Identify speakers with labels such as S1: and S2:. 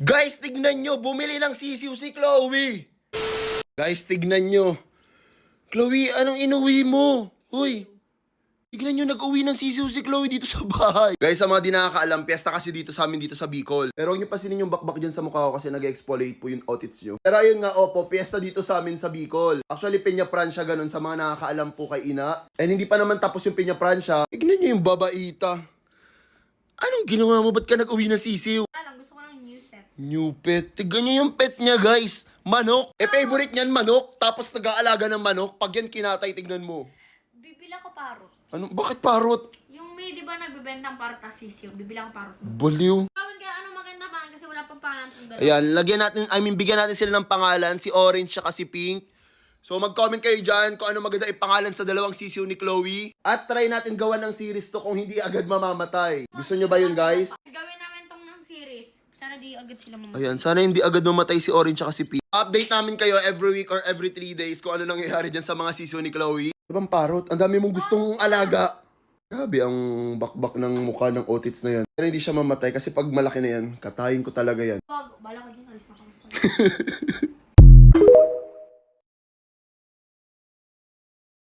S1: Guys, tignan nyo, bumili ng sisiw si Chloe. Guys, tignan nyo. Chloe, anong inuwi mo? Hoy, tignan nyo, nag-uwi ng sisiw si Chloe dito sa bahay. Guys, sa mga di nakakaalam, piyesta kasi dito sa amin dito sa Bicol. Pero huwag nyo pasinin yung bakbak dyan sa mukha ko kasi nag-exfoliate po yung outfits nyo. Pero ayun nga, opo, piyesta dito sa amin sa Bicol. Actually, Peña Francia ganun sa mga nakakaalam po kay Ina. And hindi pa naman tapos yung Peña Francia. Tignan nyo yung babaita. Anong ginawa mo? Ba't ka nag-uwi ng sisiw?
S2: Gusto ko ng new pet.
S1: New pet. Tignan nyo yung pet niya, guys. Manok. Favorite niyan, manok. Tapos nag-aalaga ng manok. Pag yan kinatay, tignan mo.
S2: Bibila ko parot.
S1: Ano? Bakit parot?
S2: Yung may, di ba, nagbibentang parot na sisiyo. Bibila ko parot.
S1: Baliw.
S2: Tawag kaya ano maganda pa kasi wala pang pangalan itong dalawa.
S1: Ayan, lagyan natin, bigyan natin sila ng pangalan. Si Orange at si Pink. So, mag-comment kayo dyan kung ano maganda ipangalan sa dalawang sisiw ni Chloe. At try natin gawan ng series to kung hindi agad mamamatay. Gusto nyo ba yun, guys?
S2: Gawin namin tong ng series. Sana di agad sila mamatay.
S1: Ayan, sana hindi agad mamatay si Orange at si Pink. Update namin kayo every week or every 3 days kung ano nangyayari dyan sa mga sisiw ni Chloe. Diba parot? Ang dami mong gustong alaga. Grabe ang bakbak ng mukha ng otits na yan. Pero hindi siya mamatay kasi pag malaki na yan, katayin ko talaga yan.
S2: Wag, bala ko din. Alis na ko.